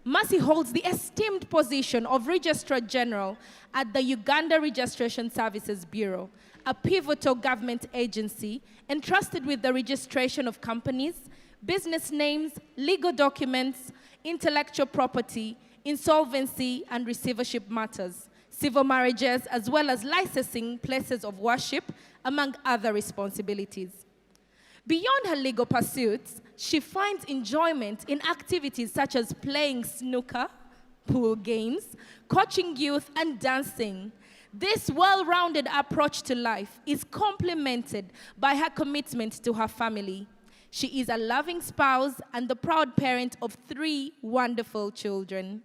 Mercy holds the esteemed position of Registrar General at the Uganda Registration Services Bureau, a pivotal government agency entrusted with the registration of companies, business names, legal documents, intellectual property, insolvency and receivership matters, civil marriages, as well as licensing places of worship, among other responsibilities. Beyond her legal pursuits, she finds enjoyment in activities such as playing snooker, pool games, coaching youth, and dancing. This well-rounded approach to life is complemented by her commitment to her family. She is a loving spouse and the proud parent of 3 wonderful children.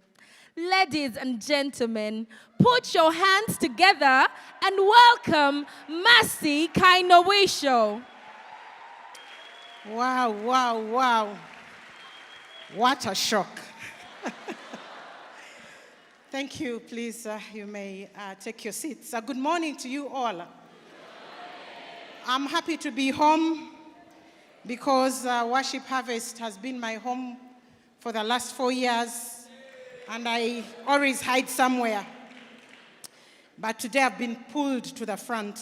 Ladies and gentlemen, put your hands together and welcome Mercy Kainobwisho. Wow, wow, wow. What a shock. Thank you. Please, you may take your seats. Good morning to you all. I'm happy to be home because Worship Harvest has been my home for the last 4 years, and I always hide somewhere. But today I've been pulled to the front.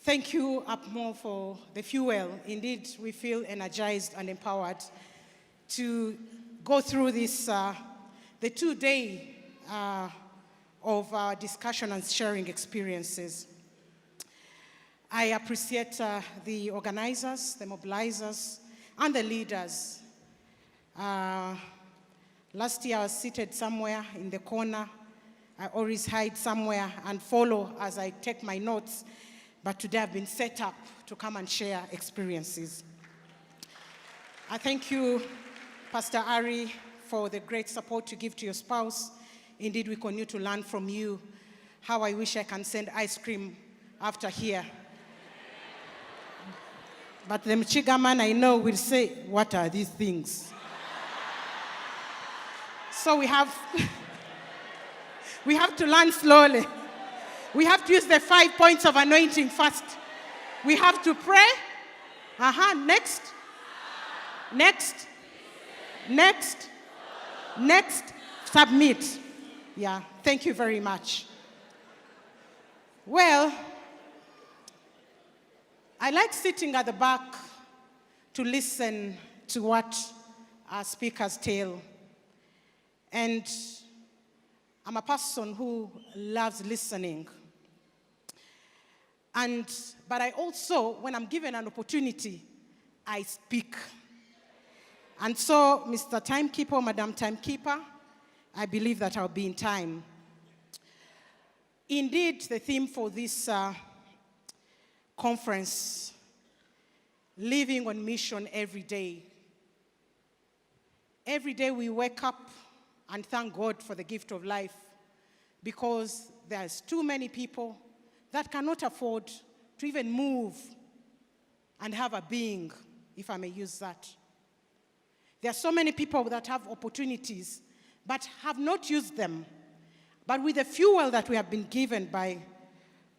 Thank you, Upmore, for the fuel. Indeed, we feel energized and empowered to go through this, the 2-day of discussion and sharing experiences. I appreciate the organizers, the mobilizers, and the leaders. Last year I was seated somewhere in the corner. I always hide somewhere and follow as I take my notes. But today I've been set up to come and share experiences. I thank you, Pastor Ari, for the great support you give to your spouse. Indeed, we continue to learn from you. How I wish I can send ice cream after here. But the Mchiga man I know will say, what are these things? So we have to learn slowly. We have to use the 5 points of anointing first. We have to pray. Next. Next. Next. Next. Submit. Yeah, thank you very much. Well, I like sitting at the back to listen to what our speakers tell. And I'm a person who loves listening. But I also, when I'm given an opportunity, I speak. And so, Mr. Timekeeper, Madam Timekeeper, I believe that I'll be in time. Indeed, the theme for this conference, living on mission every day. Every day we wake up and thank God for the gift of life, because there's too many people that cannot afford to even move and have a being, if I may use that. There are so many people that have opportunities but have not used them. But with the fuel that we have been given by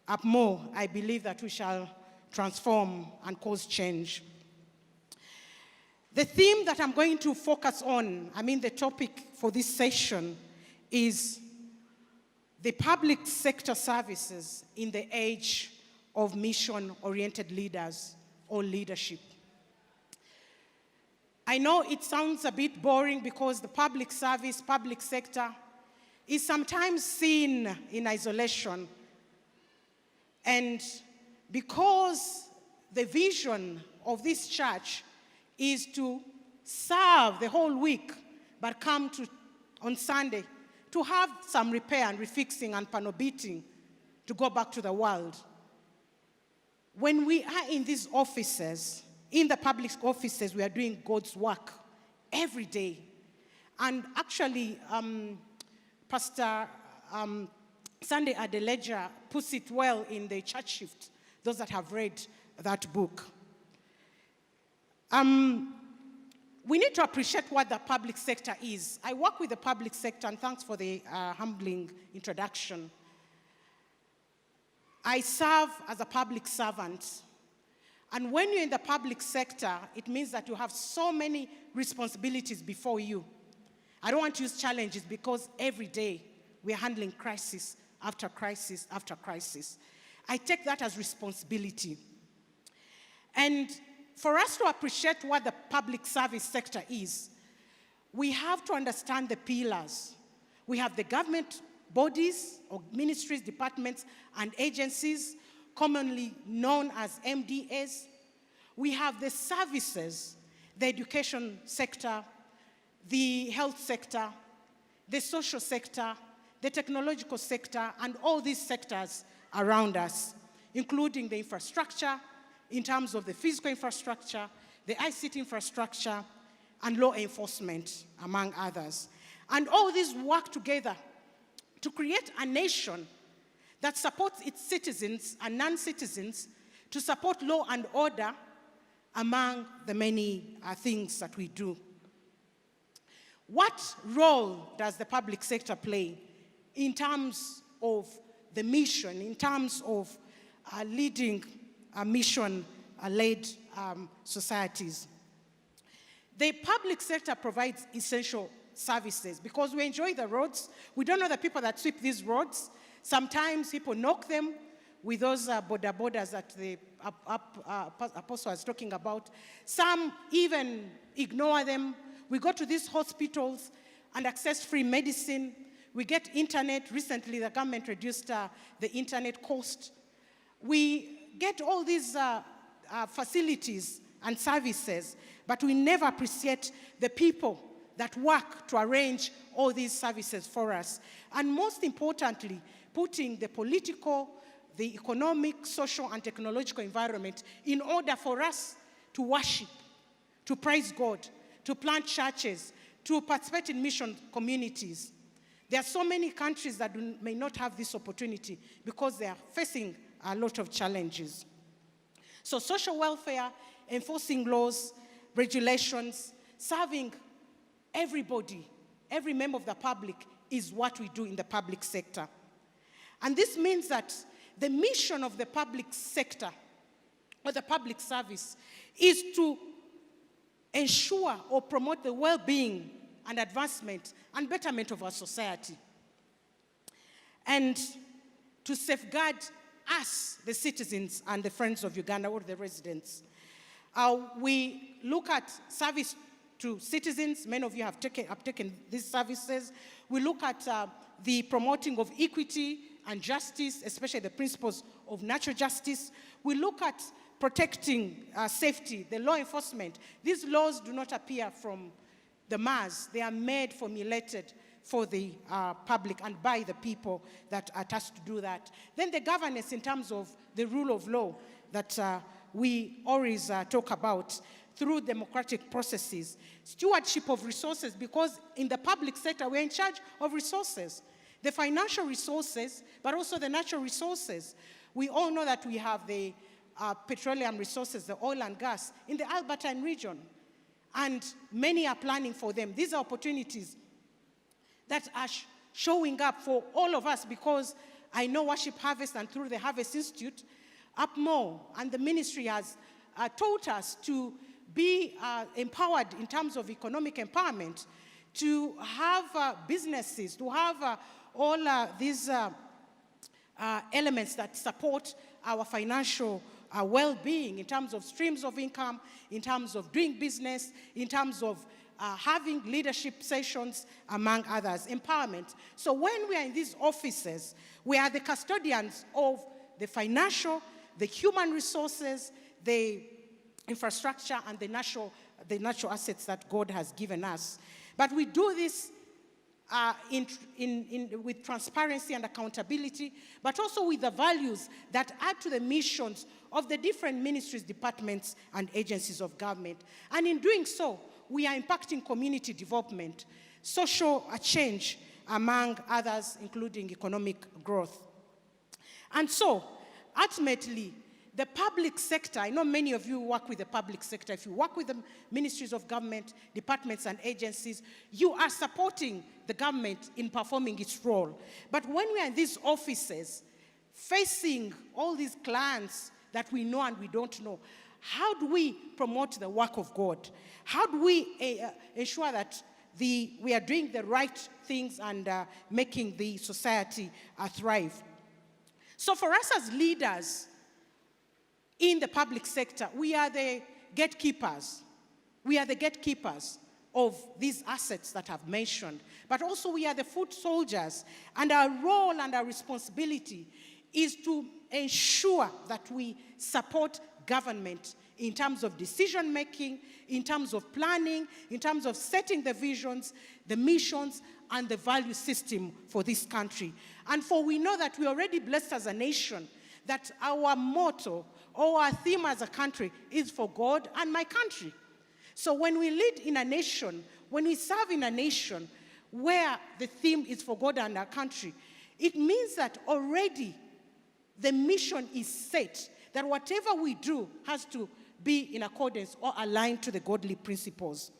Upmore, I believe that we shall transform and cause change. The theme that I'm going to focus on, the topic for this session, is the public sector services in the age of mission-oriented leaders or leadership. I know it sounds a bit boring because the public service, public sector, is sometimes seen in isolation. And because the vision of this church is to serve the whole week, but come on Sunday to have some repair and refixing and panobeating to go back to the world. When we are in these offices, in the public offices, we are doing God's work every day. And actually, Pastor Sunday Adeleja puts it well in the church shift, those that have read that book. We need to appreciate what the public sector is. I work with the public sector, and thanks for the humbling introduction. I serve as a public servant. And when you're in the public sector, it means that you have so many responsibilities before you. I don't want to use challenges because every day we're handling crisis after crisis after crisis. I take that as responsibility. And for us to appreciate what the public service sector is, we have to understand the pillars. We have the government bodies or ministries, departments, and agencies, commonly known as MDAs. We have the services, the education sector, the health sector, the social sector, the technological sector, and all these sectors around us, including the infrastructure, in terms of the physical infrastructure, the ICT infrastructure, and law enforcement, among others. And all these work together to create a nation that supports its citizens and non-citizens, to support law and order, among the many things that we do. What role does the public sector play in terms of the mission, in terms of leading mission-led societies? The public sector provides essential services because we enjoy the roads. We don't know the people that sweep these roads. Sometimes people knock them with those border borders that the apostle was talking about. Some even ignore them. We go to these hospitals and access free medicine. We get internet. Recently, the government reduced the internet cost. We get all these facilities and services, but we never appreciate the people that work to arrange all these services for us. And most importantly, putting the political, the economic, social, and technological environment in order for us to worship, to praise God, to plant churches, to participate in mission communities. There are so many countries that may not have this opportunity because they are facing a lot of challenges. So social welfare, enforcing laws, regulations, serving everybody, every member of the public is what we do in the public sector. And this means that the mission of the public sector or the public service is to ensure or promote the well-being and advancement and betterment of our society, and to safeguard us, the citizens and the friends of Uganda, or the residents. We look at service to citizens. Many of you have taken these services. We look at the promoting of equity and justice, especially the principles of natural justice. We look at protecting safety, the law enforcement. These laws do not appear from the mass. They are made, formulated for the public and by the people that are tasked to do that. Then the governance in terms of the rule of law that we always talk about through democratic processes. Stewardship of resources, because in the public sector, we're in charge of resources. The financial resources, but also the natural resources. We all know that we have the petroleum resources, the oil and gas, in the Albertine region. And many are planning for them. These are opportunities that are showing up for all of us, because I know Worship Harvest and through the Harvest Institute, UpMore and the ministry has taught us to be empowered in terms of economic empowerment, to have businesses, to have all these elements that support our financial well-being in terms of streams of income, in terms of doing business, in terms of having leadership sessions, among others, empowerment. So when we are in these offices, we are the custodians of the financial, the human resources, the infrastructure, and the natural assets that God has given us. But we do this with transparency and accountability, but also with the values that add to the missions of the different ministries, departments, and agencies of government. And in doing so, we are impacting community development, social change, among others, including economic growth. And so, ultimately, the public sector, I know many of you work with the public sector. If you work with the ministries of government, departments, and agencies, you are supporting the government in performing its role. But when we are in these offices, facing all these clients that we know and we don't know, How do we promote the work of God? How do we ensure that we are doing the right things and making the society thrive? So for us as leaders in the public sector, we are the gatekeepers. We are the gatekeepers of these assets that I've mentioned. But also we are the foot soldiers. And our role and our responsibility is to ensure that we support government in terms of decision making, in terms of planning, in terms of setting the visions, the missions, and the value system for this country. And for we know that we're already blessed as a nation, that our motto or our theme as a country is for God and my country. So when we lead in a nation, when we serve in a nation where the theme is for God and our country, it means that already the mission is set, that whatever we do has to be in accordance or aligned to the godly principles.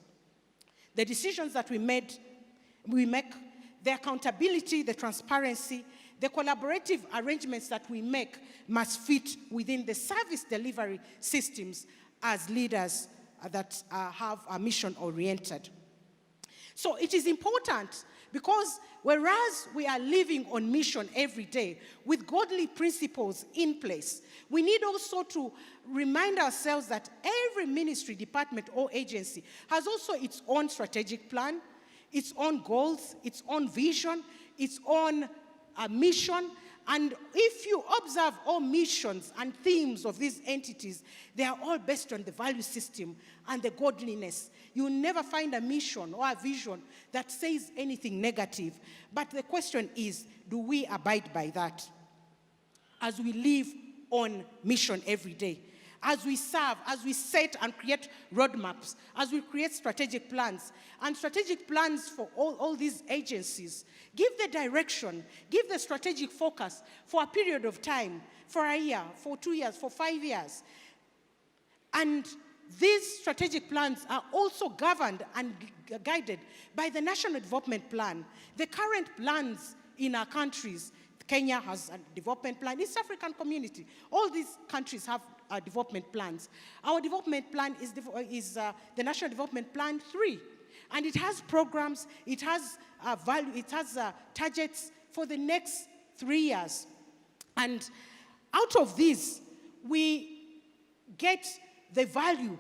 The decisions that we make, the accountability, the transparency, the collaborative arrangements that we make must fit within the service delivery systems as leaders that have a mission-oriented. So it is important because whereas we are living on mission every day with godly principles in place, we need also to remind ourselves that every ministry, department, or agency has also its own strategic plan, its own goals, its own vision, its own mission. And if you observe all missions and themes of these entities, they are all based on the value system and the godliness. You will never find a mission or a vision that says anything negative. But the question is, do we abide by that as we live on mission every day? As we serve, as we set and create roadmaps, as we create strategic plans, and strategic plans for all these agencies, give the direction, give the strategic focus for a period of time, for a year, for 2 years, for 5 years. And these strategic plans are also governed and guided by the National Development Plan. The current plans in our countries, Kenya has a development plan, East African Community, all these countries have development plans. Our development plan is the National Development Plan 3. And it has programs, it has value, it has targets for the next 3 years. And out of these, we get the value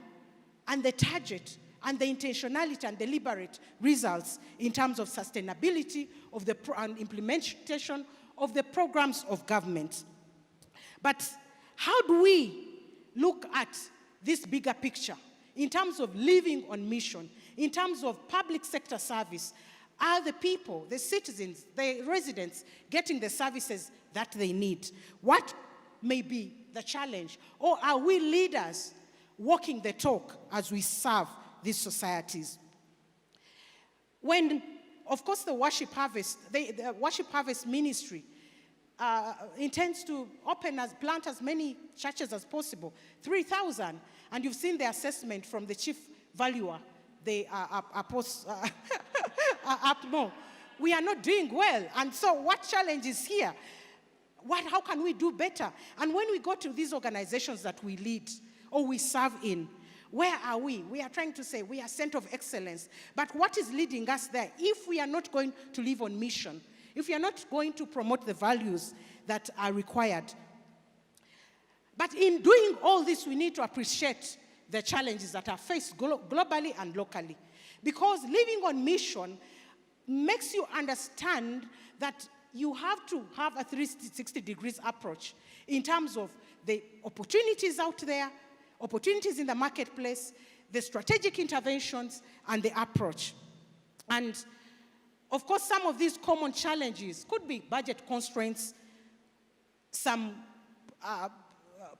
and the target and the intentionality and deliberate results in terms of sustainability of the and implementation of the programs of government. But how do we look at this bigger picture in terms of living on mission, in terms of public sector service? Are the people, the citizens, the residents getting the services that they need? What may be the challenge? Or are we leaders walking the talk as we serve these societies? When, of course, the Worship Harvest, the Worship Harvest Ministry intends to plant as many churches as possible, 3,000. And you've seen the assessment from the chief valuer, the APMO. We are not doing well. And so what challenge is here? How can we do better? And when we go to these organizations that we lead or we serve in, where are we? We are trying to say we are center of excellence. But what is leading us there? If we are not going to live on mission, if we are not going to promote the values that are required. But in doing all this, we need to appreciate the challenges that are faced globally and locally. Because living on mission makes you understand that you have to have a 360 degrees approach in terms of the opportunities out there, opportunities in the marketplace, the strategic interventions, and the approach. And of course, some of these common challenges could be budget constraints. Some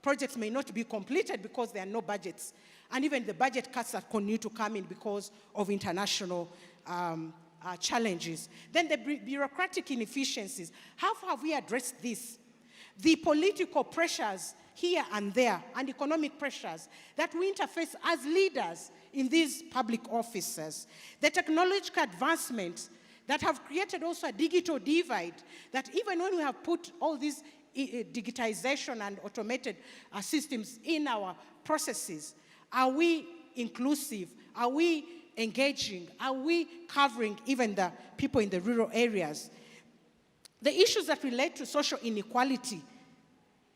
projects may not be completed because there are no budgets. And even the budget cuts that continue to come in because of international challenges. Then the bureaucratic inefficiencies. How have we addressed this? The political pressures here and there and economic pressures that we interface as leaders in these public offices. The technological advancement that have created also a digital divide that even when we have put all these digitization and automated systems in our processes? Are we inclusive? Are we engaging? Are we covering even the people in the rural areas? The issues that relate to social inequality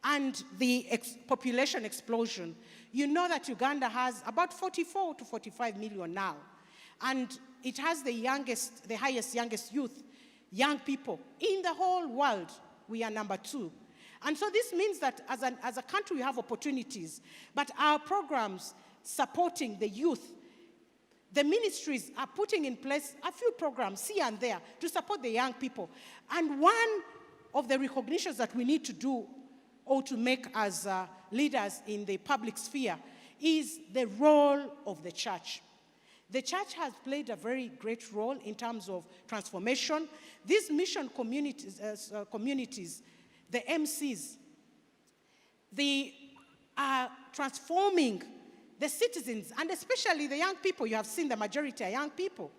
and the population explosion. You know that Uganda has about 44 to 45 million now. And it has the highest youth, young people in the whole world. We are number 2. And so this means that as a country we have opportunities, but our programs supporting the youth, the ministries are putting in place a few programs here and there to support the young people. And one of the recognitions that we need to do or to make as leaders in the public sphere is the role of the church. The church has played a very great role in terms of transformation. These mission communities, the MCs, they are transforming the citizens, and especially the young people. You have seen the majority are young people,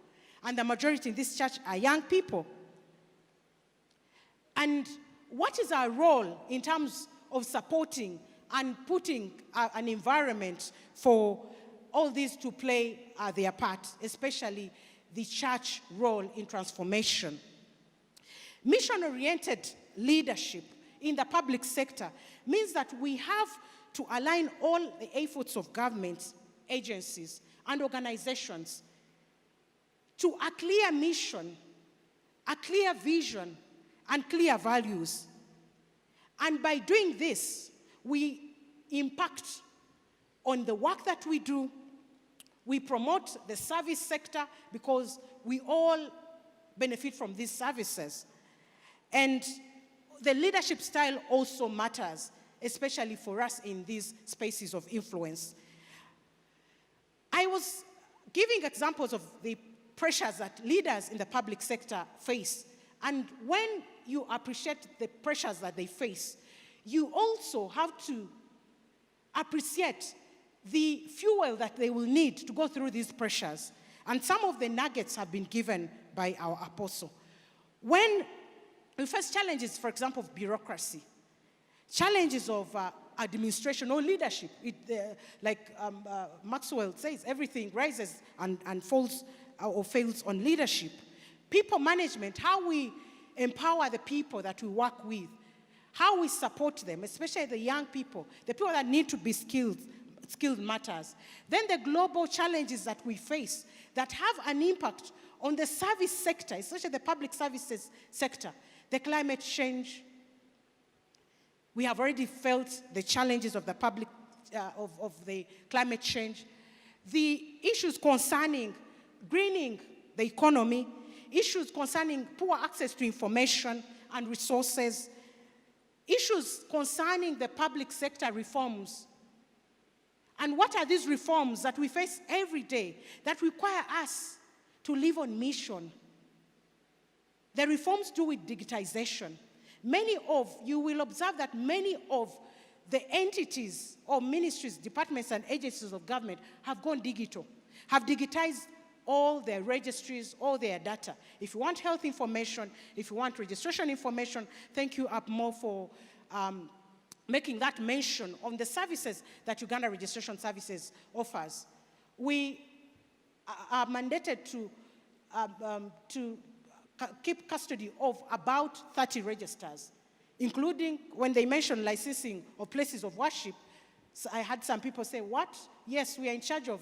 and the majority in this church are young people. And what is our role in terms of supporting and putting an environment for all these to play their part, especially the church role in transformation? Mission-oriented leadership in the public sector means that we have to align all the efforts of governments, agencies, and organizations to a clear mission, a clear vision, and clear values. And by doing this, we impact on the work that we do. We promote the service sector because we all benefit from these services. And the leadership style also matters, especially for us in these spaces of influence. I was giving examples of the pressures that leaders in the public sector face. And when you appreciate the pressures that they face, you also have to appreciate the fuel that they will need to go through these pressures. And some of the nuggets have been given by our apostle. When we face challenges, for example, of bureaucracy, challenges of administration or leadership, like Maxwell says, everything rises and falls or fails on leadership. People management, how we empower the people that we work with, how we support them, especially the young people, the people that need to be skilled matters. Then the global challenges that we face that have an impact on the service sector, especially the public services sector, the climate change. We have already felt the challenges of the public, of the climate change. The issues concerning greening the economy, issues concerning poor access to information and resources, issues concerning the public sector reforms. And what are these reforms that we face every day that require us to live on mission? The reforms do with digitization. You will observe that many of the entities or ministries, departments, and agencies of government have gone digital, have digitized all their registries, all their data. If you want health information, if you want registration information, thank you, APMO, for making that mention on the services that Uganda Registration Services offers. We are mandated to keep custody of about 30 registers, including when they mention licensing of places of worship. So I had some people say, what? Yes, we are in charge of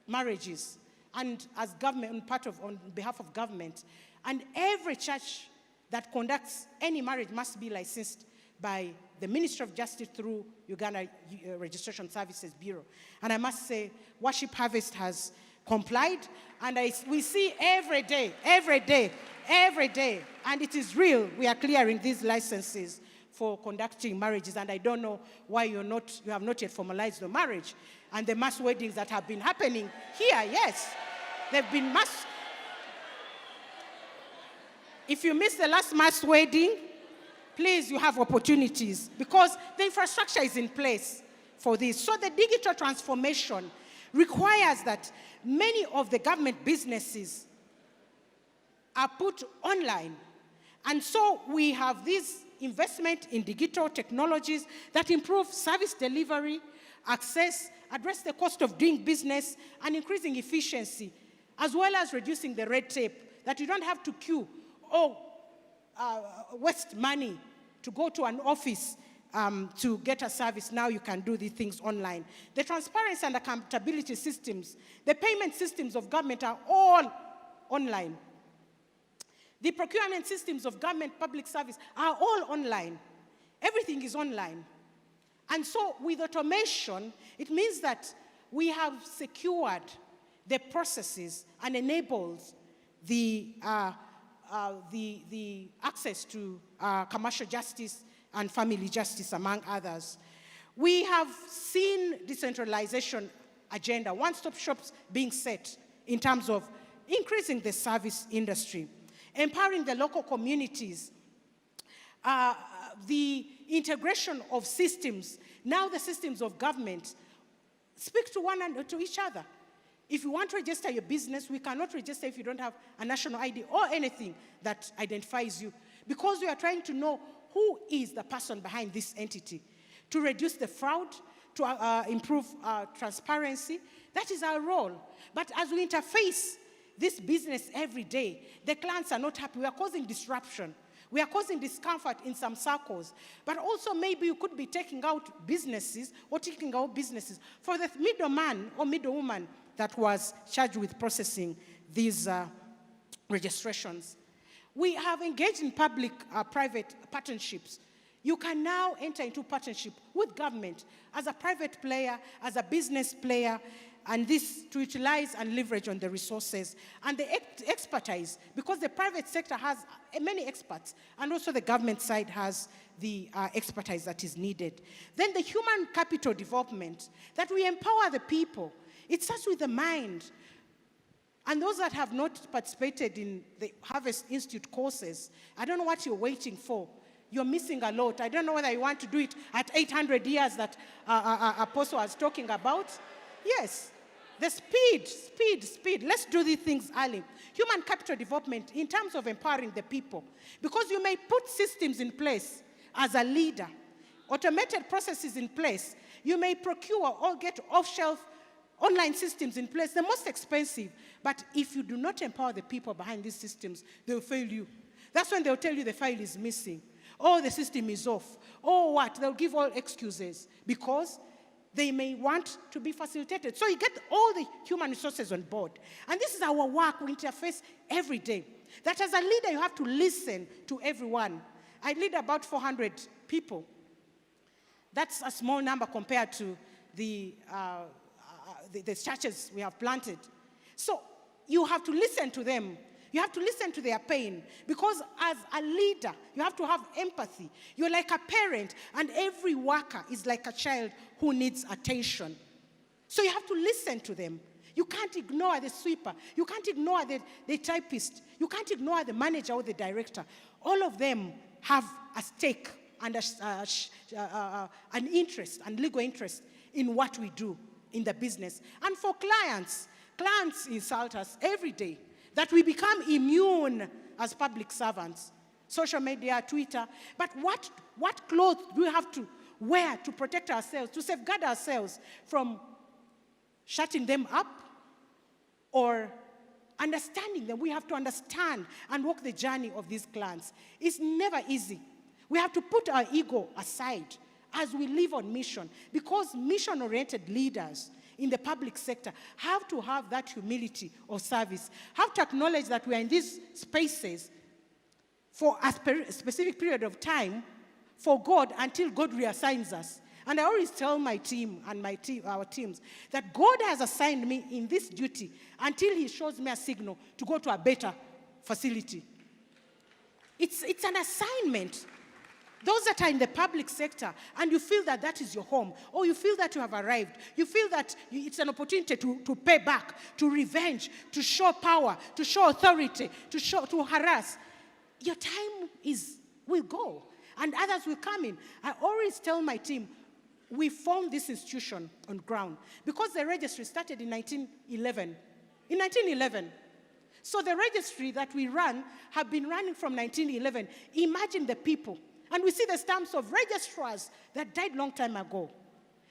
marriages, and as government, on behalf of government. And every church that conducts any marriage must be licensed by the Ministry of Justice through Uganda Registration Services Bureau. And I must say, Worship Harvest has complied, and we see every day, and it is real, we are clearing these licenses for conducting marriages, and I don't know why you have not yet formalized the marriage. And the mass weddings that have been happening here, yes, they've been mass. If you missed the last mass wedding, please, you have opportunities because the infrastructure is in place for this. So the digital transformation requires that many of the government businesses are put online. And so we have these investment in digital technologies that improve service delivery, access, address the cost of doing business, and increasing efficiency, as well as reducing the red tape, that you don't have to queue or waste money to go to an office to get a service. Now you can do these things online. The transparency and accountability systems, the payment systems of government are all online. The procurement systems of government public service are all online. Everything is online. And so with automation, it means that we have secured the processes and enabled the access to commercial justice and family justice, among others. We have seen decentralization agenda, one-stop shops being set in terms of increasing the service industry, empowering the local communities, the integration of systems. Now the systems of government speak to one and to each other. If you want to register your business, we cannot register if you don't have a national ID or anything that identifies you, because we are trying to know who is the person behind this entity, to reduce the fraud, to improve transparency. That is our role. But as we interface this business every day, the clients are not happy. We are causing disruption. We are causing discomfort in some circles. But also maybe you could be taking out businesses or taking out businesses for the middleman or middlewoman that was charged with processing these registrations. We have engaged in public-private partnerships. You can now enter into partnership with government as a private player, as a business player, and this to utilize and leverage on the resources and the expertise, because the private sector has many experts, and also the government side has the expertise that is needed. Then the human capital development, that we empower the people. It starts with the mind. And those that have not participated in the Harvest Institute courses, I don't know what you're waiting for. You're missing a lot. I don't know whether you want to do it at 800 years that Apostle was talking about. Yes, the speed. Let's do these things early. Human capital development in terms of empowering the people. Because you may put systems in place as a leader, automated processes in place. You may procure or get off-shelf online systems in place, the most expensive. But if you do not empower the people behind these systems, they will fail you. That's when they'll tell you the file is missing. Oh, the system is off. Oh, what? They'll give all excuses because they may want to be facilitated. So you get all the human resources on board. And this is our work. We interface every day. That as a leader, you have to listen to everyone. I lead about 400 people. That's a small number compared to the churches we have planted. So you have to listen to them. You have to listen to their pain, because as a leader, you have to have empathy. You're like a parent, and every worker is like a child who needs attention. So you have to listen to them. You can't ignore the sweeper. You can't ignore the typist. You can't ignore the manager or the director. All of them have a stake and an interest and legal interest in what we do in the business. And for clients insult us every day, that we become immune as public servants. Social media, Twitter. But what clothes do we have to wear to protect ourselves, to safeguard ourselves from shutting them up or understanding them? We have to understand and walk the journey of these clients. It's never easy. We have to put our ego aside as we live on mission, because mission-oriented leaders in the public sector have to have that humility of service, have to acknowledge that we are in these spaces for a specific period of time for God until God reassigns us. And I always tell my team and our teams that God has assigned me in this duty until he shows me a signal to go to a better facility. It's an assignment. Those that are in the public sector and you feel that that is your home, or you feel that you have arrived, you feel that it's an opportunity to pay back, to revenge, to show power, to show authority, to harass, your time will go and others will come in. I always tell my team, we formed this institution on ground because the registry started in 1911. In 1911. So the registry that we run have been running from 1911. Imagine the people. And we see the stamps of registrars that died long time ago.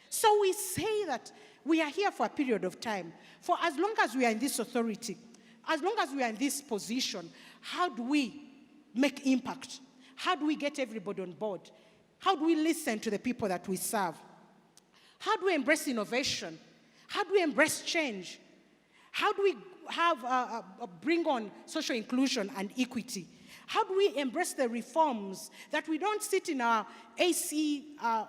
So we say that we are here for a period of time. For as long as we are in this authority, as long as we are in this position, how do we make impact? How do we get everybody on board? How do we listen to the people that we serve? How do we embrace innovation? How do we embrace change? How do we bring on social inclusion and equity? How do we embrace the reforms that we don't sit in our AC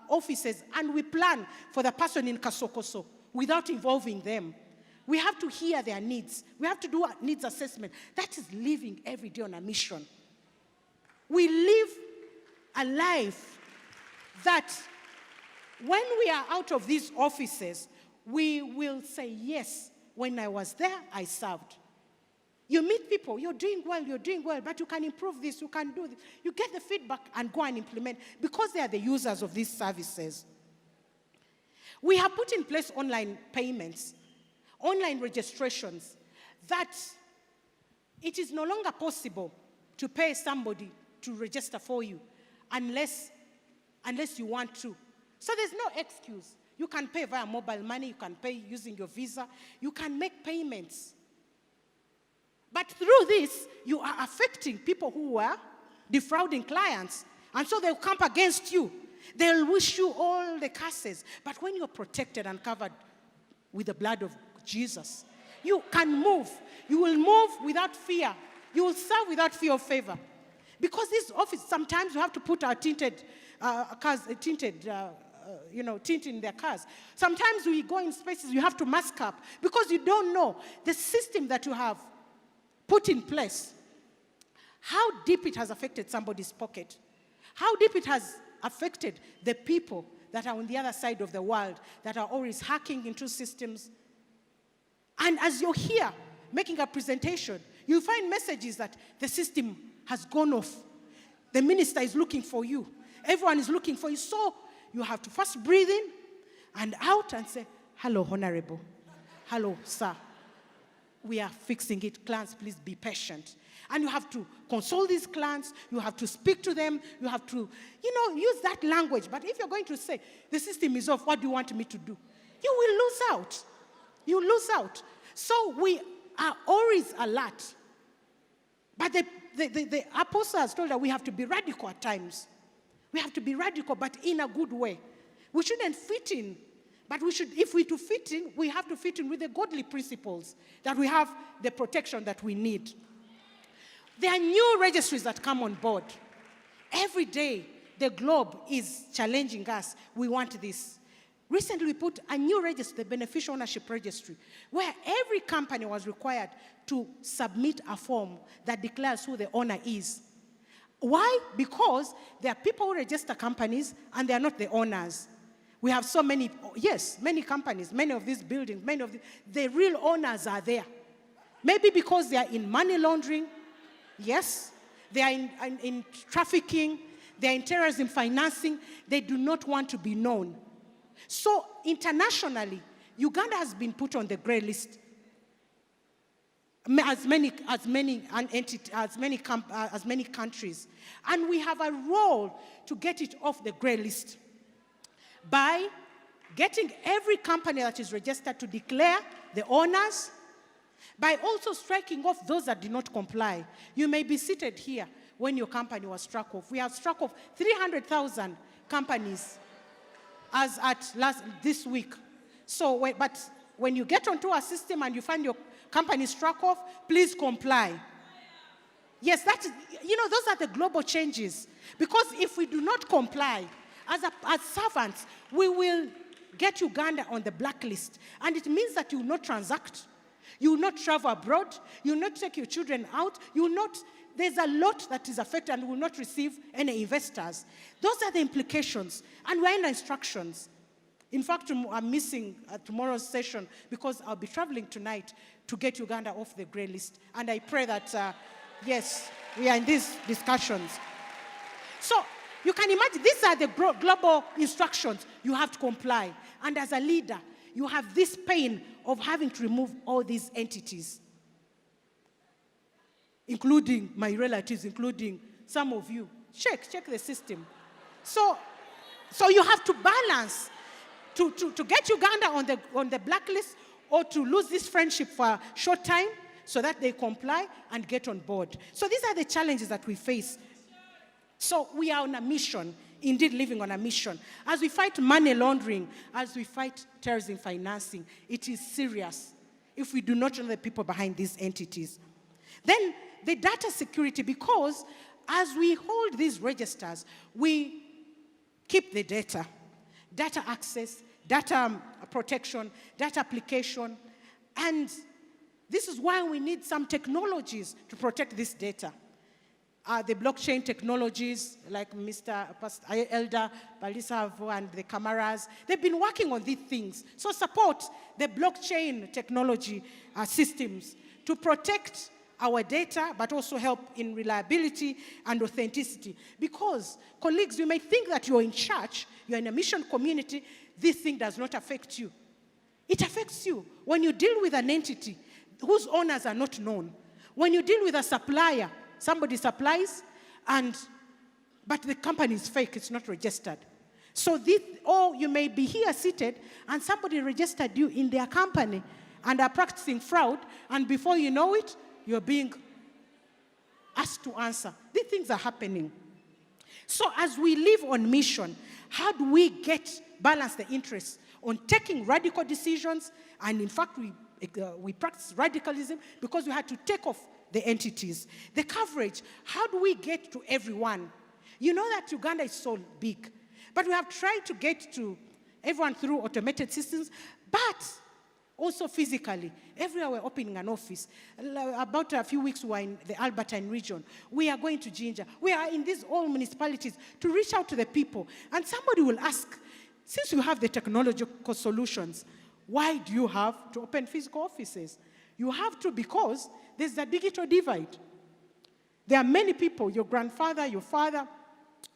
offices and we plan for the person in Kasokoso without involving them? We have to hear their needs. We have to do a needs assessment. That is living every day on a mission. We live a life that when we are out of these offices, we will say, yes, when I was there, I served. You meet people, you're doing well, but you can improve this, you can do this. You get the feedback and go and implement because they are the users of these services. We have put in place online payments, online registrations, that it is no longer possible to pay somebody to register for you unless you want to. So there's no excuse. You can pay via mobile money, you can pay using your Visa, you can make payments. But through this, you are affecting people who are defrauding clients. And so they'll camp against you. They'll wish you all the curses. But when you're protected and covered with the blood of Jesus, you can move. You will move without fear. You will serve without fear of favor. Because this office, sometimes you have to put our tint in their cars. Sometimes we go in spaces, you have to mask up because you don't know the system that you have put in place, how deep it has affected somebody's pocket, how deep it has affected the people that are on the other side of the world, that are always hacking into systems. And as you're here making a presentation, you'll find messages that the system has gone off. The minister is looking for you. Everyone is looking for you. So you have to first breathe in and out and say, hello, honorable. Hello, sir. We are fixing it. Clients, please be patient. And you have to console these clients. You have to speak to them. You have to, use that language. But if you're going to say, the system is off, what do you want me to do? You will lose out. You lose out. So we are always alert. But the apostles told us we have to be radical at times. We have to be radical, but in a good way. We shouldn't fit in. But we should, if we to fit in, we have to fit in with the godly principles, that we have the protection that we need. There are new registries that come on board. Every day, the globe is challenging us. We want this. Recently, we put a new registry, the Beneficial Ownership Registry, where every company was required to submit a form that declares who the owner is. Why? Because there are people who register companies and they are not the owners. We have so many, many companies, many of these buildings, the real owners are there. Maybe because they are in money laundering, yes. They are in trafficking, they are in terrorism financing. They do not want to be known. So internationally, Uganda has been put on the grey list. As many countries. And we have a role to get it off the grey list by getting every company that is registered to declare the owners, by also striking off those that did not comply. You may be seated here when your company was struck off. We have struck off 300,000 companies as at this week. So, but when you get onto our system and you find your company struck off, please comply. Yes, those are the global changes. Because if we do not comply, as servants, we will get Uganda on the blacklist. And it means that you will not transact. You will not travel abroad. You will not take your children out. There's a lot that is affected and will not receive any investors. Those are the implications. And we're in instructions. In fact, I'm missing tomorrow's session because I'll be traveling tonight to get Uganda off the grey list. And I pray that, yes, we are in these discussions. So you can imagine, these are the global instructions. You have to comply. And as a leader, you have this pain of having to remove all these entities, including my relatives, including some of you. Check the system. So you have to balance to get Uganda on the blacklist, or to lose this friendship for a short time so that they comply and get on board. So these are the challenges that we face. So we are on a mission, indeed living on a mission. As we fight money laundering, as we fight terrorism financing, it is serious if we do not know the people behind these entities. Then the data security, because as we hold these registers, we keep the data access, data protection, data application, and this is why we need some technologies to protect this data. The blockchain technologies, like Mr. Elder Balisavo and the cameras, they've been working on these things. So support the blockchain technology systems to protect our data, but also help in reliability and authenticity. Because, colleagues, you may think that you're in church, you're in a mission community, this thing does not affect you. It affects you when you deal with an entity whose owners are not known. When you deal with a supplier, somebody supplies, but the company is fake, it's not registered. So or you may be here seated, and somebody registered you in their company and are practicing fraud, and before you know it, you're being asked to answer. These things are happening. So as we live on mission, how do we balance the interests on taking radical decisions? And in fact, we practice radicalism because we had to take off the entities. The coverage, how do we get to everyone? You know that Uganda is so big, but we have tried to get to everyone through automated systems, but also physically. Everywhere we're opening an office. About a few weeks we were in the Albertine region. We are going to Jinja. We are in these all municipalities to reach out to the people. And somebody will ask, since you have the technological solutions, why do you have to open physical offices? You have to because there's a digital divide. There are many people, your grandfather, your father,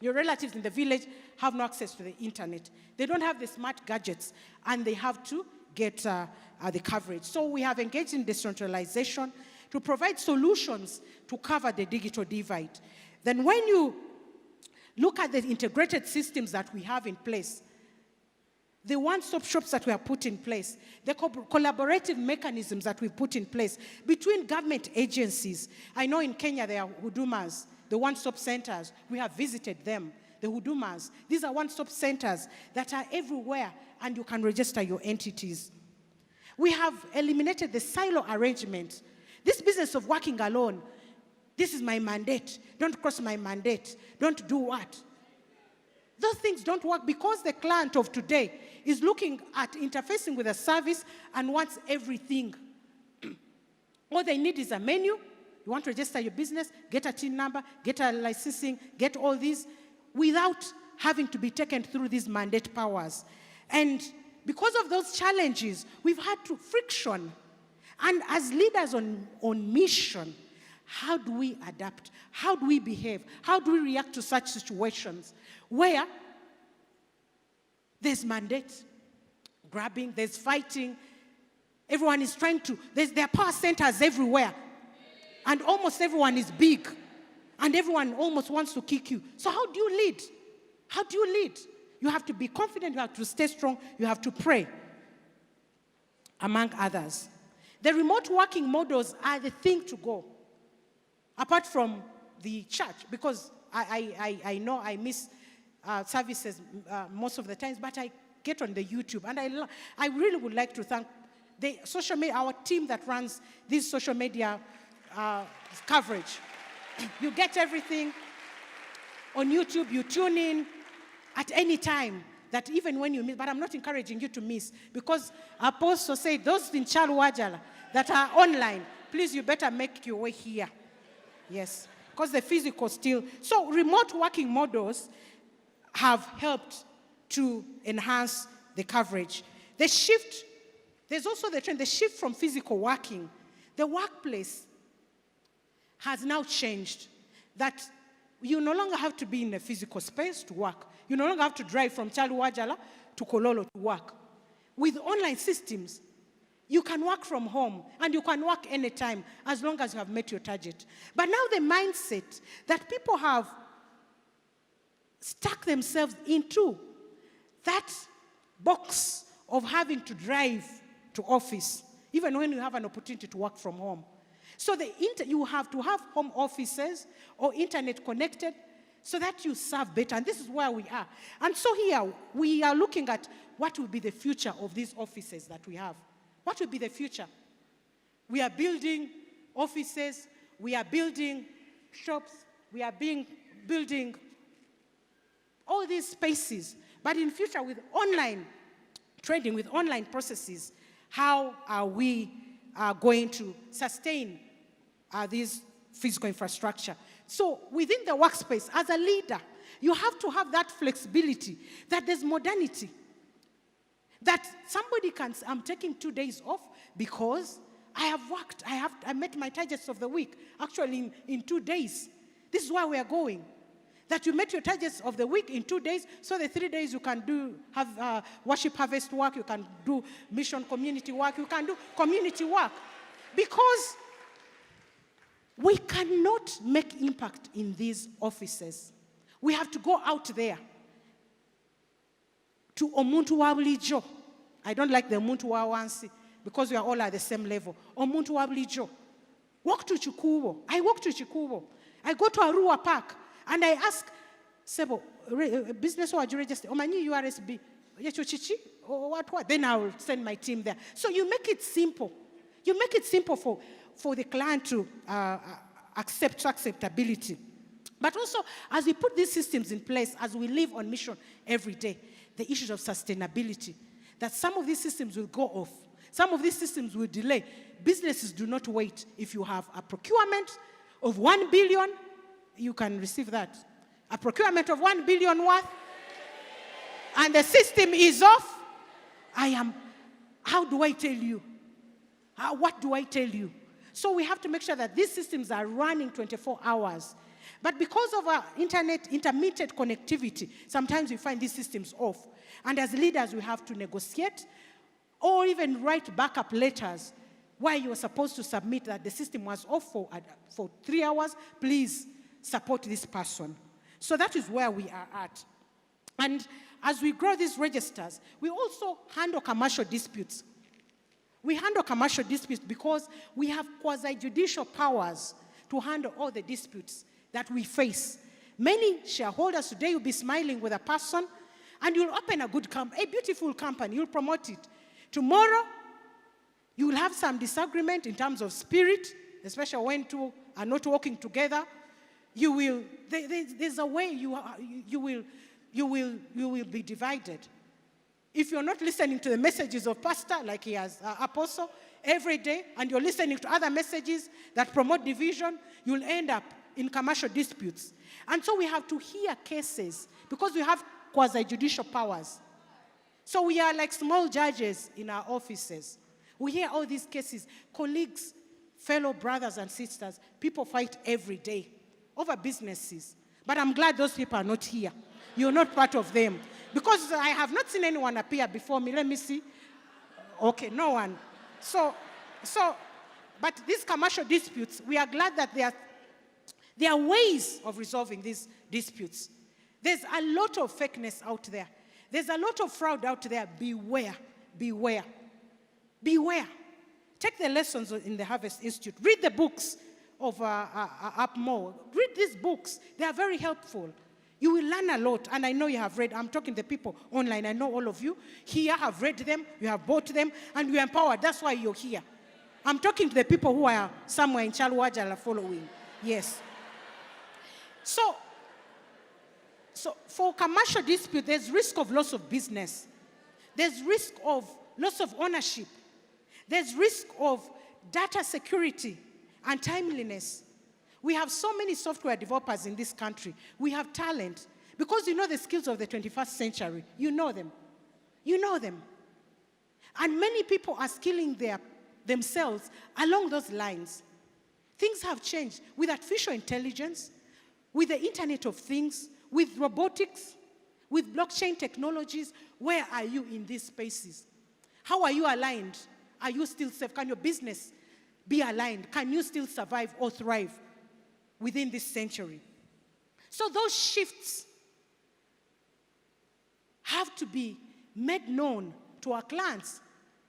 your relatives in the village have no access to the internet. They don't have the smart gadgets, and they have to get the coverage. So we have engaged in decentralization to provide solutions to cover the digital divide. Then when you look at the integrated systems that we have in place, the one-stop shops that we have put in place, the collaborative mechanisms that we put in place between government agencies. I know in Kenya there are hudumas, the one-stop centers. We have visited them, the hudumas. These are one-stop centers that are everywhere, and you can register your entities. We have eliminated the silo arrangement. This business of working alone, this is my mandate. Don't cross my mandate. Don't do what? Those things don't work because the client of today is looking at interfacing with a service and wants everything. All they need is a menu. You want to register your business, get a TIN number, get a licensing, get all these, without having to be taken through these mandate powers. And because of those challenges, we've had friction. And as leaders on mission, how do we adapt? How do we behave? How do we react to such situations where there's mandate grabbing, there's fighting, everyone is trying to, there are power centers everywhere, and almost everyone is big, and everyone almost wants to kick you. So how do you lead? How do you lead? You have to be confident, you have to stay strong, you have to pray, among others. The remote working models are the thing to go, apart from the church, because I know I miss services most of the times, but I get on the YouTube, and I really would like to thank the social media, our team that runs this social media coverage. You get everything on YouTube, you tune in at any time, that even when you miss, but I'm not encouraging you to miss, because Apostle said, those in Chalwajala that are online, please, you better make your way here. Yes, because the physical still. So remote working models have helped to enhance the coverage. The shift, there's also the trend, the shift from physical working. The workplace has now changed, that you no longer have to be in a physical space to work. You no longer have to drive from Chalwajala to Kololo to work. With online systems, you can work from home, and you can work anytime as long as you have met your target. But now the mindset that people have stuck themselves into that box of having to drive to office, even when you have an opportunity to work from home. So you have to have home offices or internet connected so that you serve better. And this is where we are. And so here, we are looking at what will be the future of these offices that we have. What will be the future? We are building offices, we are building shops, we are building all these spaces. But in future, with online trading, with online processes, how are we going to sustain this physical infrastructure? So within the workspace, as a leader, you have to have that flexibility, that there's modernity. That somebody I'm taking 2 days off because I have worked. I met my targets of the week, actually in 2 days. This is where we are going. That you met your targets of the week in 2 days, so the 3 days you can have worship harvest work, you can do mission community work, you can do community work. Because we cannot make impact in these offices. We have to go out there to omuntu wa bulijjo. I don't like the omuntu wa wansi because we are all at the same level. Omuntu wa bulijjo. Walk to Chikubo. I walk to Chikubo. I go to Arua Park and I ask Sebo, business or register, Omanyi URSB, Chichi, or what? Then I will send my team there. So you make it simple. You make it simple for the client to acceptability. But also, as we put these systems in place, as we live on mission every day, the issues of sustainability, that some of these systems will go off. Some of these systems will delay. Businesses do not wait. If you have a procurement of 1 billion, you can receive that. A procurement of 1 billion worth, and the system is off. How do I tell you? What do I tell you? So we have to make sure that these systems are running 24 hours. But because of our intermittent connectivity, sometimes we find these systems off. And as leaders, we have to negotiate or even write backup letters where you were supposed to submit that the system was off for 3 hours. Please support this person. So that is where we are at. And as we grow these registers, we also handle commercial disputes. We handle commercial disputes because we have quasi-judicial powers to handle all the disputes that we face. Many shareholders today will be smiling with a person, and you'll open a beautiful company, you'll promote it. Tomorrow, you will have some disagreement in terms of spirit, especially when two are not working together. There's a way you will be divided. If you're not listening to the messages of pastor, like he has apostle, every day, and you're listening to other messages that promote division, you'll end up in commercial disputes. And so we have to hear cases because we have quasi-judicial powers. So we are like small judges in our offices. We hear all these cases. Colleagues, fellow brothers and sisters, people fight every day over businesses. But I'm glad those people are not here. You're not part of them. Because I have not seen anyone appear before me. Let me see. Okay, no one. But these commercial disputes, we are glad that there are ways of resolving these disputes. There's a lot of fakeness out there. There's a lot of fraud out there. Beware, beware, beware. Take the lessons in the Harvest Institute. Read the books of Upmore. Read these books. They are very helpful. You will learn a lot, and I know you have read. I'm talking to people online. I know all of you here have read them, you have bought them, and you're empowered. That's why you're here. I'm talking to the people who are somewhere in Chalwajala following. Yes. So for commercial dispute, there's risk of loss of business. There's risk of loss of ownership. There's risk of data security and timeliness. We have so many software developers in this country. We have talent. Because you know the skills of the 21st century. You know them. You know them. And many people are skilling themselves along those lines. Things have changed with artificial intelligence, with the Internet of Things, with robotics, with blockchain technologies. Where are you in these spaces? How are you aligned? Are you still safe? Can your business be aligned? Can you still survive or thrive within this century? So those shifts have to be made known to our clients.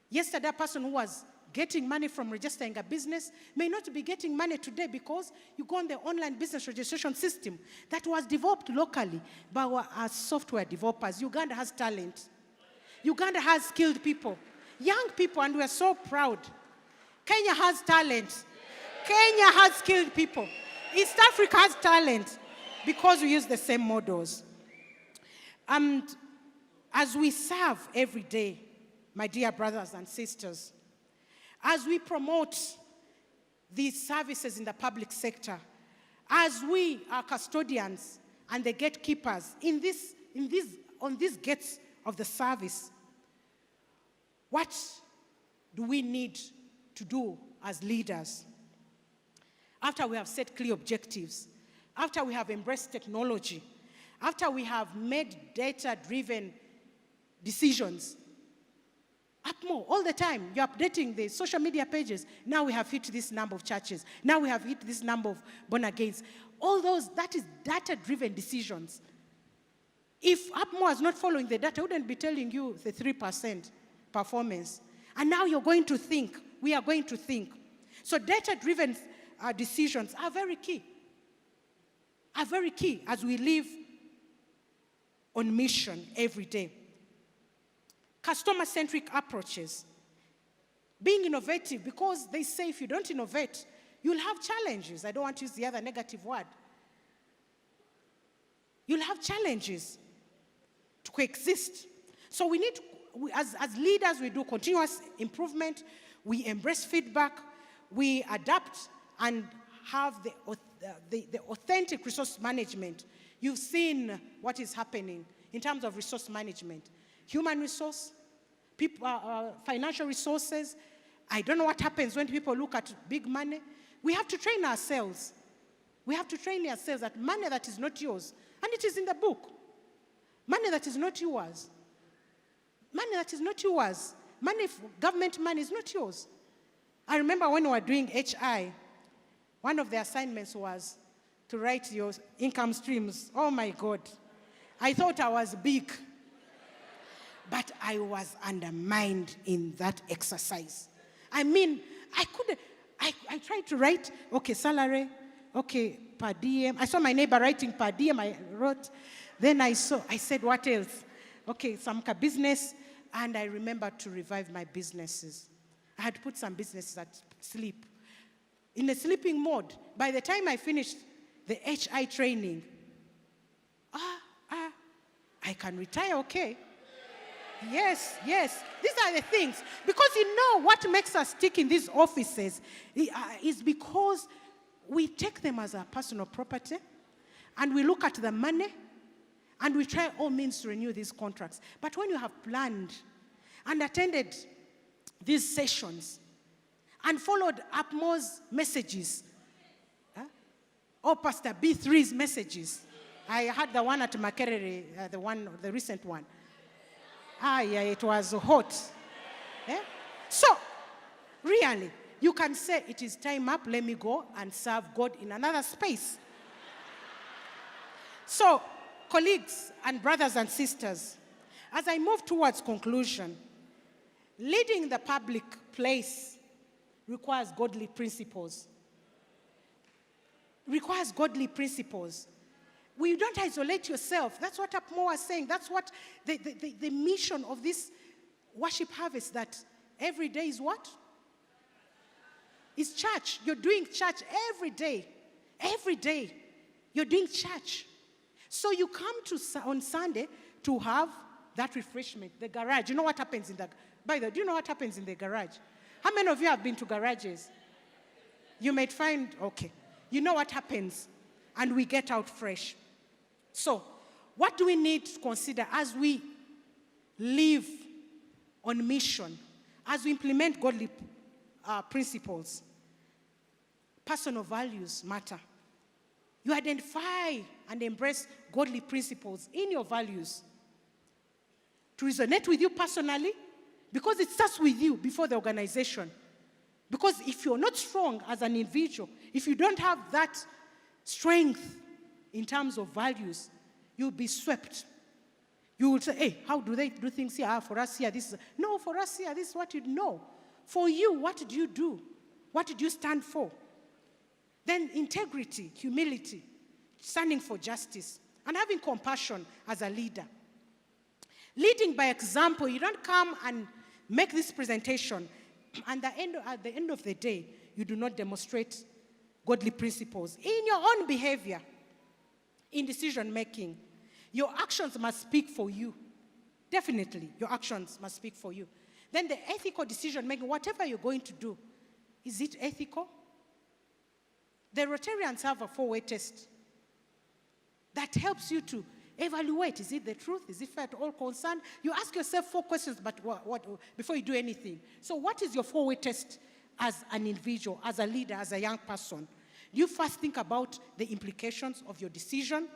Yesterday, a person who was getting money from registering a business may not be getting money today because you go on the online business registration system that was developed locally by our software developers. Uganda has talent. Uganda has skilled people, young people, and we are so proud. Kenya has talent. Kenya has skilled people. East Africa has talent because we use the same models. And as we serve every day, my dear brothers and sisters, as we promote these services in the public sector, as we are custodians and the gatekeepers on these gates of the service, what do we need to do as leaders? After we have set clear objectives, after we have embraced technology, after we have made data-driven decisions, up more all the time, you're updating the social media pages. Now we have hit this number of churches. Now we have hit this number of born-agains. All those, that is data-driven decisions. If Upmore is not following the data, I wouldn't be telling you the 3% performance. And now you're going to think, we are going to think. So data-driven decisions are very key. Are very key as we live on mission every day. Customer-centric approaches. Being innovative, because they say if you don't innovate, you'll have challenges. I don't want to use the other negative word. You'll have challenges to coexist. So we need, as leaders, we do continuous improvement. We embrace feedback. We adapt and have the authentic resource management. You've seen what is happening in terms of resource management. Human resource, people, financial resources. I don't know what happens when people look at big money. We have to train ourselves. We have to train ourselves that money that is not yours, and it is in the book. Money that is not yours. Money that is not yours. Money, government money is not yours. I remember when we were doing HI, one of the assignments was to write your income streams. Oh my God. I thought I was big. But I was undermined in that exercise. I mean, I tried to write, okay, salary, okay, per diem. I saw my neighbor writing per diem, I wrote. Then I said, what else? Okay, some business, and I remembered to revive my businesses. I had put some businesses at sleep. In a sleeping mode. By the time I finished the HI training, I can retire, okay. Yes. These are the things. Because you know what makes us stick in these offices is because we take them as our personal property, and we look at the money, and we try all means to renew these contracts. But when you have planned and attended these sessions and followed Upmore's messages, or Pastor B3's messages, I had the one at Makerere, the recent one. Yeah, it was hot. Yeah? So, really, you can say, it is time up, let me go and serve God in another space. So, colleagues and brothers and sisters, as I move towards conclusion, leading the public place requires godly principles. Requires godly principles. You don't isolate yourself. That's what Upmore was saying. That's what the mission of this worship harvest, that every day is what? Is church. You're doing church every day. Every day. You're doing church. So you come on Sunday to have that refreshment. The garage. You know what happens in the... By the way, do you know what happens in the garage? How many of you have been to garages? You might find... Okay. You know what happens. And we get out fresh. So, what do we need to consider as we live on mission, as we implement godly principles? Personal values matter. You identify and embrace godly principles in your values to resonate with you personally, because it starts with you before the organization. Because if you're not strong as an individual, if you don't have that strength in terms of values, you'll be swept. You will say, hey, how do they do things here? For us here, this is... No, for us here, this is what you know. For you, what did you do? What did you stand for? Then integrity, humility, standing for justice, and having compassion as a leader. Leading by example. You don't come and make this presentation, and at the end of the day, you do not demonstrate godly principles in your own behavior, in decision making. Your actions must speak for you. Definitely, your actions must speak for you. Then the ethical decision making, whatever you're going to do, is it ethical? The Rotarians have a 4-way test that helps you to evaluate. Is it the truth? Is it fair to all concerned? You ask yourself 4 questions but before you do anything. So what is your 4-way test as an individual, as a leader, as a young person? You first think about the implications of your decision.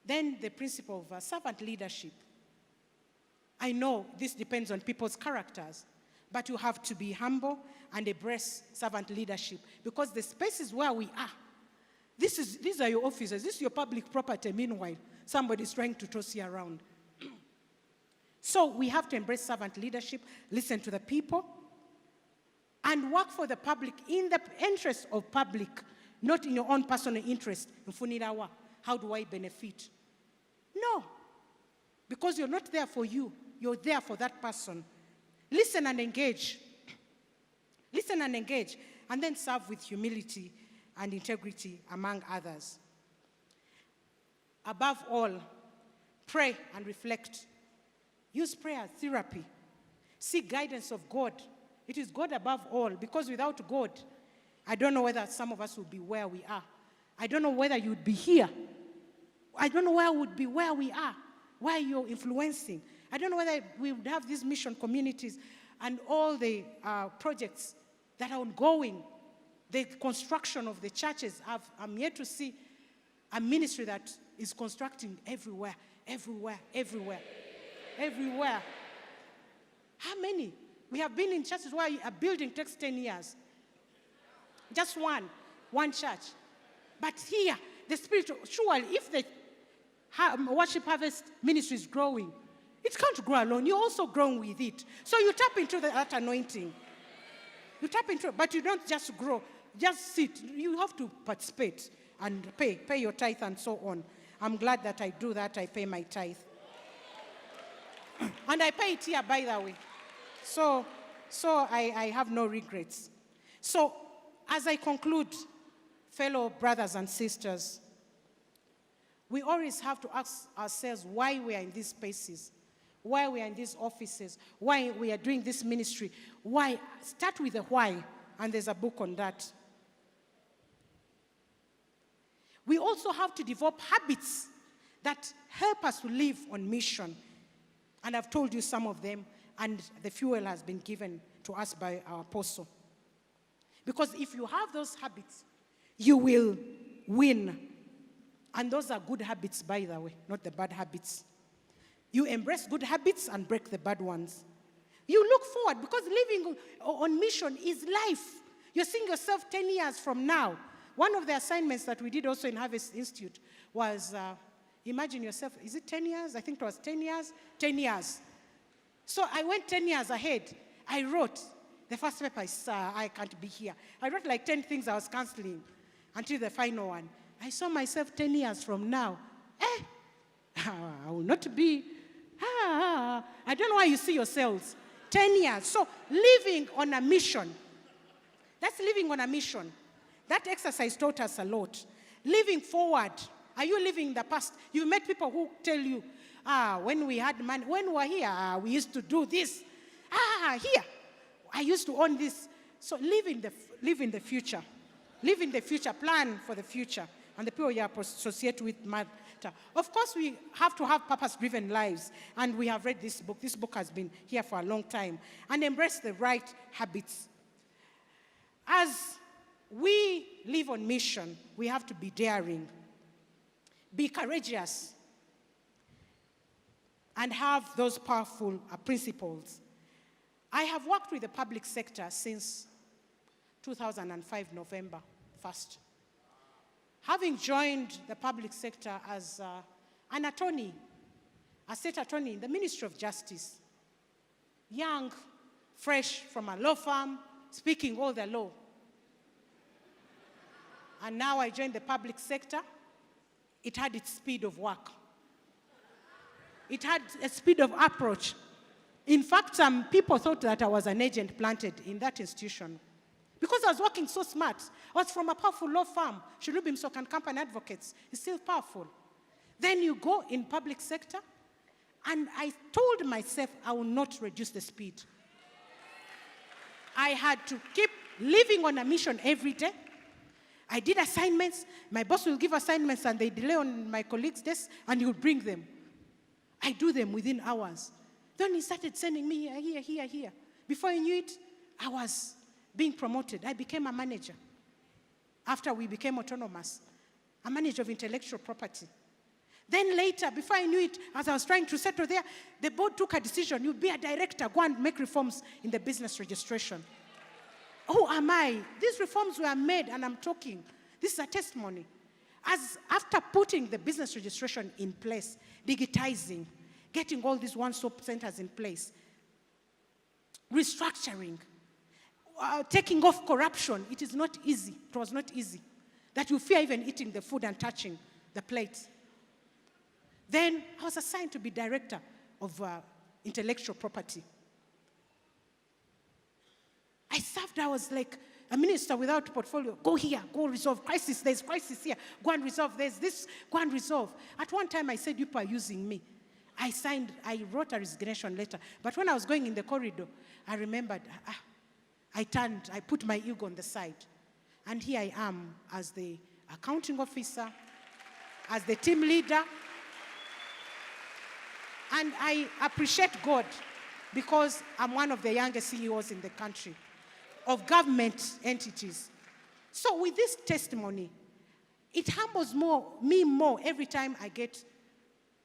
Then the principle of servant leadership. I know this depends on people's characters, but you have to be humble and embrace servant leadership, because the spaces where we are, these are your offices, this is your public property. Meanwhile, somebody is trying to toss you around. So we have to embrace servant leadership, listen to the people, and work for the public in the interest of public, not in your own personal interest. How do I benefit? No, because you're not there for you. You're there for that person. Listen and engage. Listen and engage, and then serve with humility and integrity, among others. Above all, pray and reflect. Use prayer as therapy. Seek guidance of God. It is God above all, because without God, I don't know whether some of us would be where we are. I don't know whether you would be here. I don't know where we would be where we are, where you're influencing. I don't know whether we would have these mission communities and all the projects that are ongoing. The construction of the churches. I'm yet to see a ministry that is constructing everywhere, everywhere, everywhere, everywhere. How many? We have been in churches where a building takes 10 years. Just one church. But here, the spiritual, surely if the worship harvest ministry is growing, it can't grow alone. You're also growing with it. So you tap into that anointing. You tap into it, but you don't just grow. Just sit. You have to participate and pay your tithe and so on. I'm glad that I do that. I pay my tithe. And I pay it here, by the way. So I have no regrets. So as I conclude, fellow brothers and sisters, we always have to ask ourselves why we are in these spaces, why we are in these offices, why we are doing this ministry. Why? Start with the why, and there's a book on that. We also have to develop habits that help us to live on mission. And I've told you some of them, and the fuel has been given to us by our apostle. Because if you have those habits, you will win. And those are good habits, by the way, not the bad habits. You embrace good habits and break the bad ones. You look forward, because living on mission is life. You're seeing yourself 10 years from now. One of the assignments that we did also in Harvest Institute was, imagine yourself, is it 10 years? I think it was 10 years. 10 years. So I went 10 years ahead. I wrote, the first paper is, I can't be here. I wrote like 10 things I was canceling until the final one. I saw myself 10 years from now. I will not be, I don't know why you see yourselves. 10 years. So living on a mission. That's living on a mission. That exercise taught us a lot. Living forward. Are you living in the past? You met people who tell you, when we had money, when we were here, we used to do this. Here, I used to own this. So live in the future. Live in the future. Plan for the future. And the people you associate with matter. Of course, we have to have purpose-driven lives. And we have read this book. This book has been here for a long time. And embrace the right habits. As we live on mission, we have to be daring, be courageous, and have those powerful principles. I have worked with the public sector since 2005, November 1st. Having joined the public sector as an attorney, a state attorney in the Ministry of Justice. Young, fresh from a law firm, speaking all the law. And now I joined the public sector. It had its speed of work. It had a speed of approach. In fact, some people thought that I was an agent planted in that institution because I was working so smart. I was from a powerful law firm, Shilubim and Company Advocates. It's still powerful. Then you go in public sector, and I told myself I will not reduce the speed. I had to keep living on a mission every day. I did assignments. My boss will give assignments and they delay on my colleagues' desk and he will bring them. I do them within hours. Then he started sending me here. Before I knew it, I was being promoted. I became a manager. After we became autonomous, a manager of intellectual property. Then later, before I knew it, as I was trying to settle there, the board took a decision. You'll be a director, go and make reforms in the business registration. Who am I? These reforms were made, and I'm talking. This is a testimony. As after putting the business registration in place, digitizing, getting all these one-stop centers in place, restructuring, taking off corruption, it is not easy. It was not easy. That you fear even eating the food and touching the plate. Then I was assigned to be director of intellectual property. I served, I was like a minister without portfolio. Go here, go resolve crisis. There's crisis here. Go and resolve. There's this, go and resolve. At one time, I said, you are using me. I wrote a resignation letter. But when I was going in the corridor, I remembered, I put my ego on the side. And here I am as the accounting officer, as the team leader. And I appreciate God because I'm one of the youngest CEOs in the country of government entities. So with this testimony, it humbles me more every time I get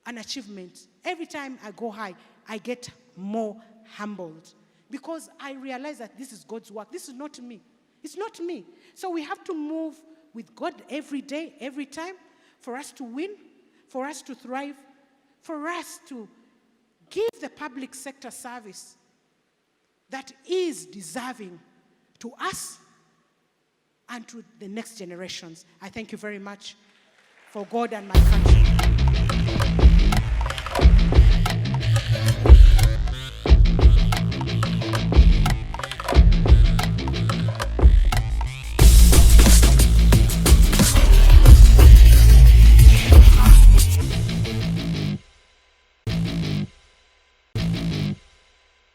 an achievement. Every time I go high, I get more humbled because I realize that this is God's work. This is not me. It's not me. So we have to move with God every day, every time, for us to win, for us to thrive, for us to give the public sector service that is deserving to us and to the next generations. I thank you very much for God and my country.